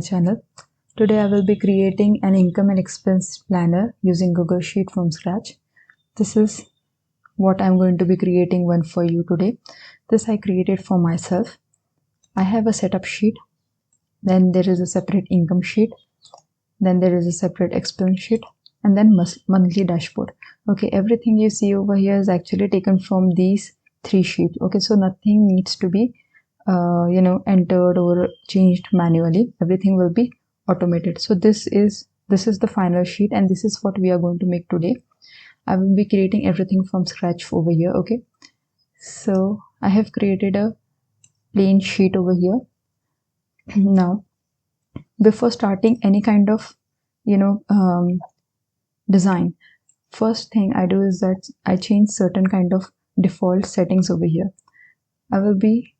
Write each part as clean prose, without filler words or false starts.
channel. Today I will be creating an income and expense planner using Google Sheet from scratch. This is what I'm going to be creating one for you today. This I created for myself. I have a setup sheet, then there is a separate income sheet, then there is a separate expense sheet, and then monthly dashboard. Okay, everything you see over here is actually taken from these three sheets. Okay, so nothing needs to be entered or changed manually. Everything will be automated. So this is the final sheet, and this is what we are going to make today. I will be creating everything from scratch over here. Okay, so I have created a plain sheet over here. Now before starting any kind of design, first thing I do is that I change certain kind of default settings over here. I will be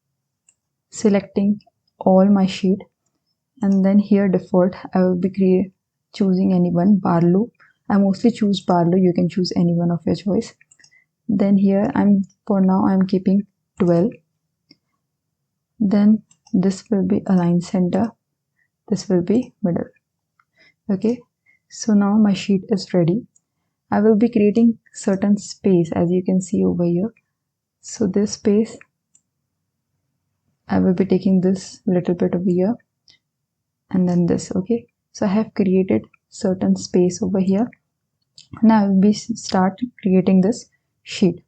selecting all my sheet, and then here default I will be choosing any one. Barlow, I mostly choose Barlow. You can choose any one of your choice. Then here for now I'm keeping 12. Then this will be align center, this will be middle. Okay, so now my sheet is ready. I will be creating certain space, as you can see over here. So this space I will be taking this little bit over here, and then this. Okay, so I have created certain space over here. Now I will be start creating this sheet.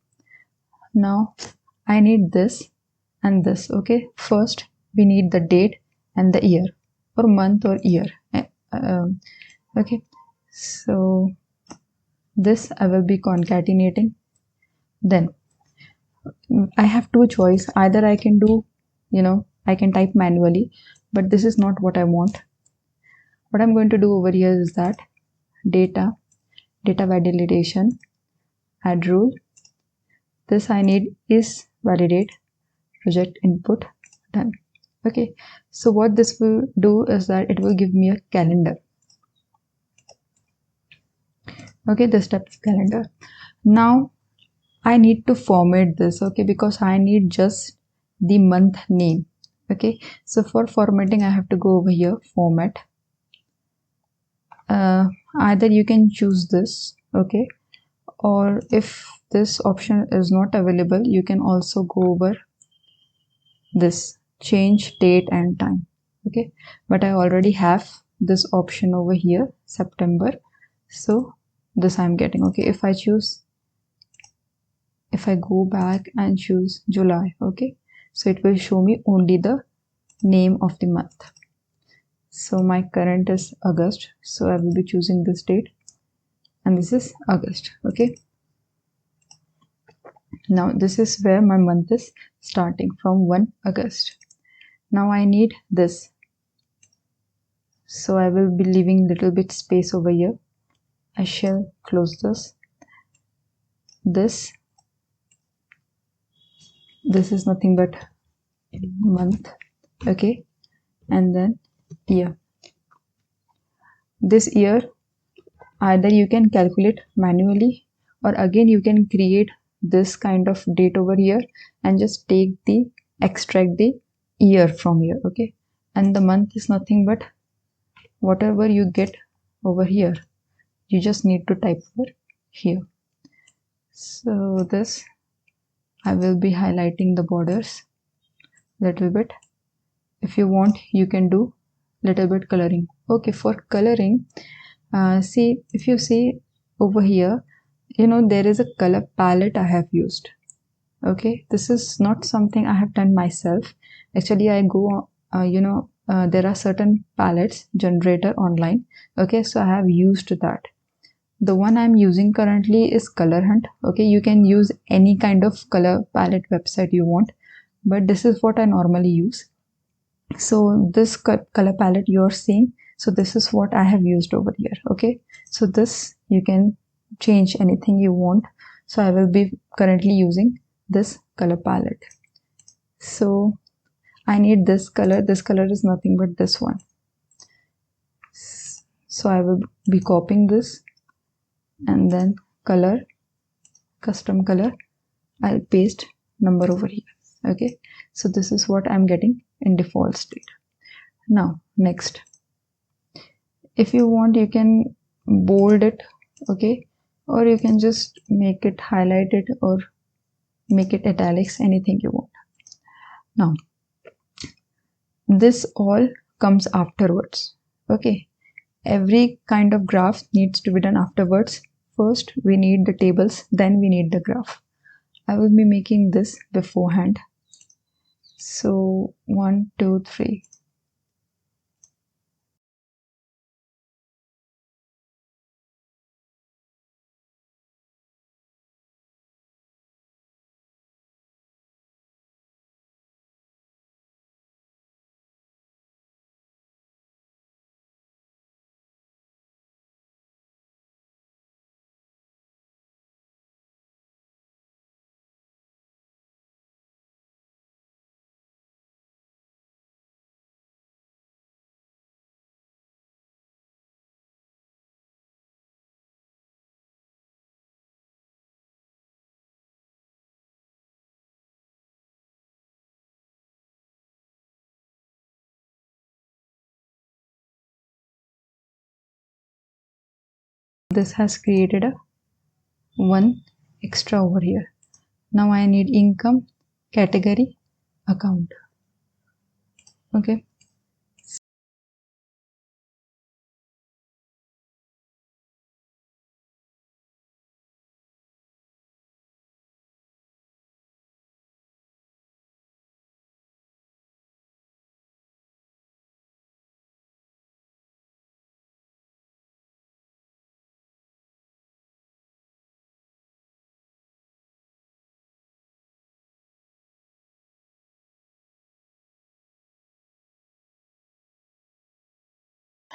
Now I need this and this. Okay, first we need the date and the year, or month or year. Okay, so this I will be concatenating. Then I have two choice. Either I can do, I can type manually, but this is not what I want. What I'm going to do over here is that data validation, add rule. This I need is validate, project input, done. Okay, so what this will do is that it will give me a calendar. Okay, this type of calendar. Now I need to format this, okay, because I need just the month name. Okay, so for formatting I have to go over here, format. Either you can choose this, okay, or if this option is not available, you can also go over this, change date and time. Okay, but I already have this option over here, September, so this I'm getting. Okay, if I go back and choose July, okay, so it will show me only the name of the month. So my current is August, so I will be choosing this date, and this is August. Okay, now this is where my month is starting from, 1 August. Now I need this, so I will be leaving little bit space over here. I shall close this. This is nothing but month. Okay, and then year. This year either you can calculate manually, or again you can create this kind of date over here and just extract the year from here. Okay, and the month is nothing but whatever you get over here, you just need to type over here. So this I will be highlighting the borders little bit. If you want, you can do little bit coloring. Okay, for coloring, see, if you see over here, there is a color palette I have used. Okay, this is not something I have done myself. Actually, I go there are certain palettes generator online. Okay, so I have used that. The one I'm using currently is Color Hunt. Okay, you can use any kind of color palette website you want, but this is what I normally use. So this color palette you're seeing, so this is what I have used over here. Okay, so this you can change anything you want. So I will be currently using this color palette. So I need this color. This color is nothing but this one. So I will be copying this, and then color, custom color, I'll paste number over here. Okay, so this is what I'm getting in default state. Now next, If you want, you can bold it, okay, or you can just make it highlighted or make it italics, anything you want. Now this all comes afterwards, okay. Every kind of graph needs to be done afterwards. First we need the tables, then we need the graph. I will be making this beforehand. So 1 2 3. This has created a one extra over here. Now I need income, category, account. Okay.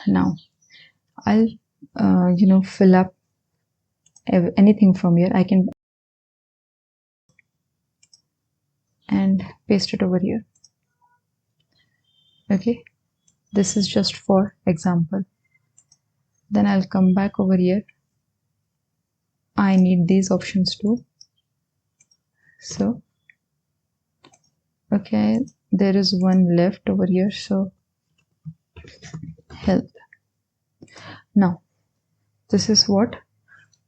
Now I'll fill up anything from here. I can and paste it over here. Okay. This is just for example. Then I'll come back over here. I need these options too. So okay, there is one left over here, so health. Now this is what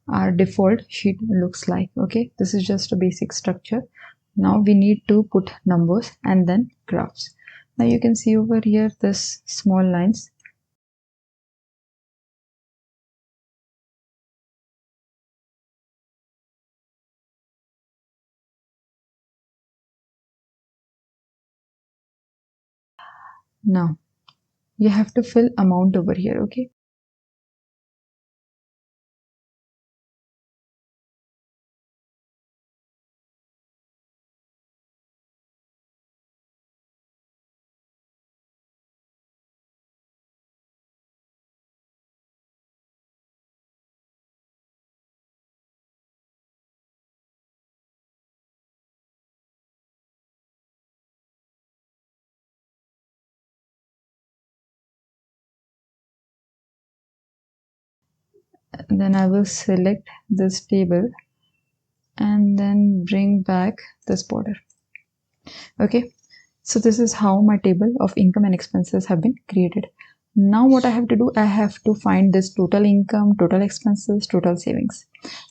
our default sheet looks like. Okay, this is just a basic structure. Now we need to put numbers and then graphs. Now you can see over here this small lines. Now you have to fill amount over here. Okay, then I will select this table and then bring back this border. Okay, so this is how my table of income and expenses have been created. Now what I have to do, I have to find this total income, total expenses, total savings.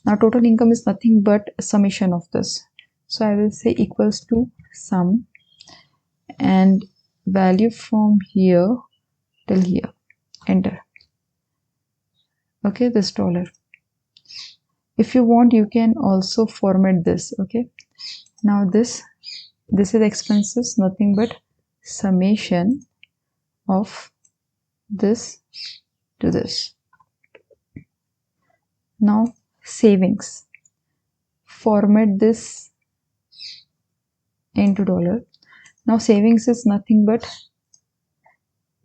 Now total income is nothing but summation of this. So I will say equals to sum and value from here till here, enter. Okay, this dollar. If you want, you can also format this. Okay, now this is expenses, nothing but summation of this to this. Now savings, format this into dollar. Now savings is nothing but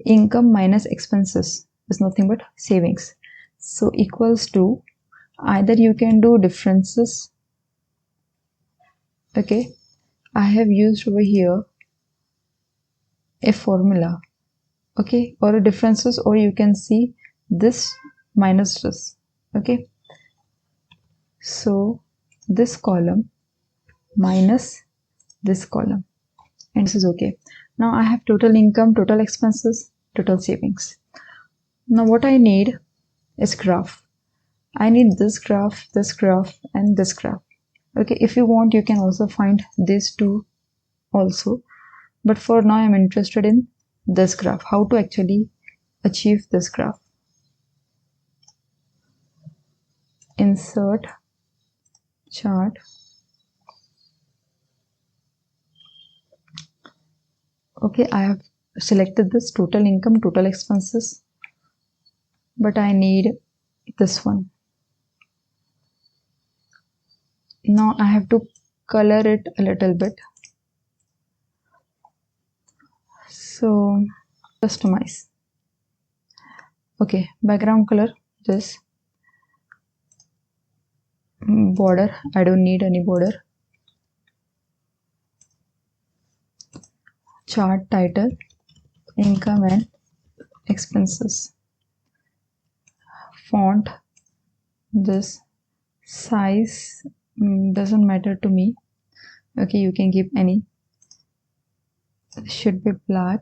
income minus expenses is nothing but savings. So equals to, either you can do differences. Okay, I have used over here a formula. Okay, or a differences, or you can see this minus this. Okay, so this column minus this column, and this is okay. Now I have total income, total expenses, total savings. Now what I need is graph. I need this graph, and this graph. Okay, if you want, you can also find these two also. But for now, I'm interested in this graph, how to actually achieve this graph. Insert chart. Okay, I have selected this total income, total expenses, but I need this one. Now I have to color it a little bit. So customize. Okay, background color, this. Border, I don't need any border. Chart title, income and expenses. Font, this. Size doesn't matter to me. Okay, you can keep any. This should be black.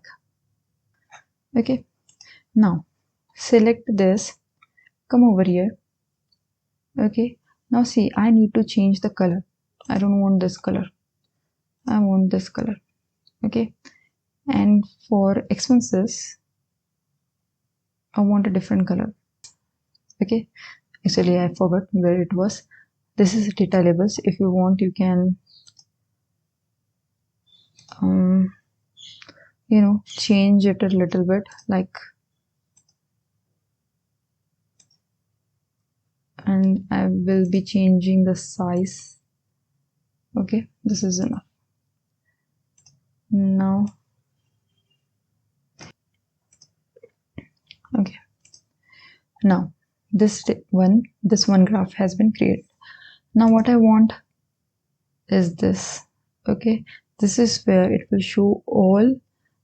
Okay, now select this, come over here. Okay, now see, I need to change the color. I don't want this color, I want this color. Okay, and for expenses I want a different color. Okay, actually I forgot where it was. This is data labels. If you want, you can change it a little bit, like, and I will be changing the size. Okay, this is enough. Now, okay, now this one graph has been created. Now what I want is this. Okay, this is where it will show all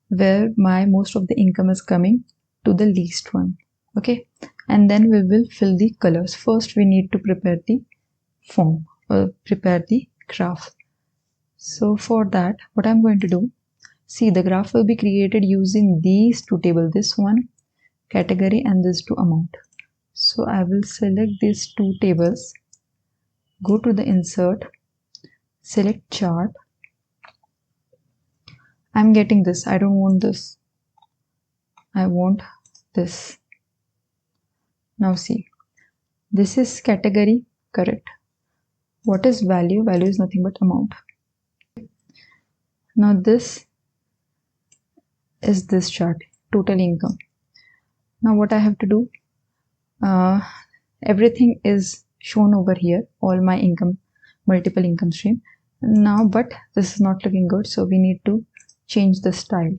where my most of the income is coming to the least one. Okay, and then we will fill the colors. First we need to prepare the form or prepare the graph. So for that, what I'm going to do, see, the graph will be created using these two tables, this one category and this two amount. So I will select these two tables, go to the insert, select chart. I'm getting this, I don't want this, I want this. Now see, this is category, correct. What is value? Value is nothing but amount. Now this is this chart, total income. Now what I have to do, everything is shown over here, all my income, multiple income stream. Now, but this is not looking good, so we need to change the style.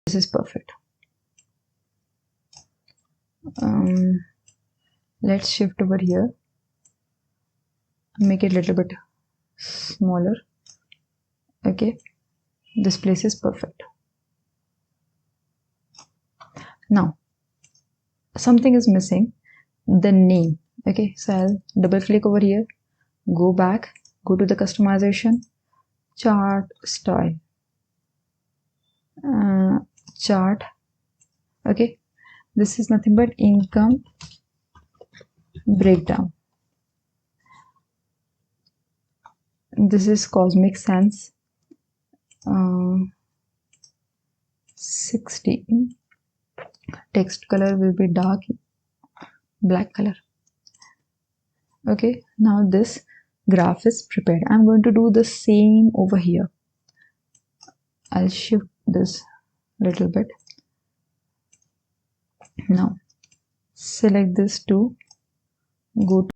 This is perfect. Let's shift over here, make it a little bit smaller. Okay, this place is perfect. Now something is missing, the name. Okay, so I'll double click over here, go back, go to the customization, chart style, chart. Okay, this is nothing but income breakdown. This is cosmic sense, 16. Text color will be dark black color. Okay, now this graph is prepared. I'm going to do the same over here. I'll shift this little bit. Now select this to go to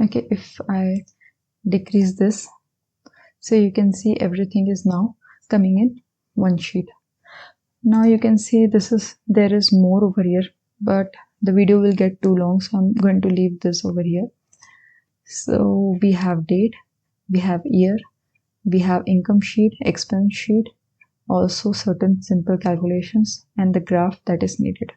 Okay, if I decrease this, so you can see everything is now coming in one sheet. Now you can see there is more over here, but the video will get too long, so I'm going to leave this over here. So we have date, we have year, we have income sheet, expense sheet, also certain simple calculations, and the graph that is needed.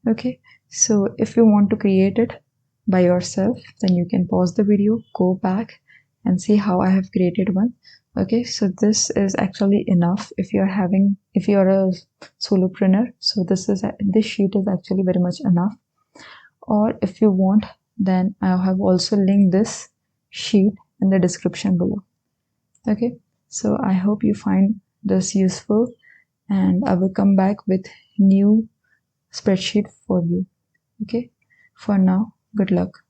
Okay, so if you want to create it by yourself, then you can pause the video, go back and see how I have created one. Okay, so this is actually enough if you're a solopreneur. So this sheet is actually very much enough. Or if you want, then I have also linked this sheet in the description below. Okay, so I hope you find this useful, and I will come back with new spreadsheet for you. Okay, for now, good luck.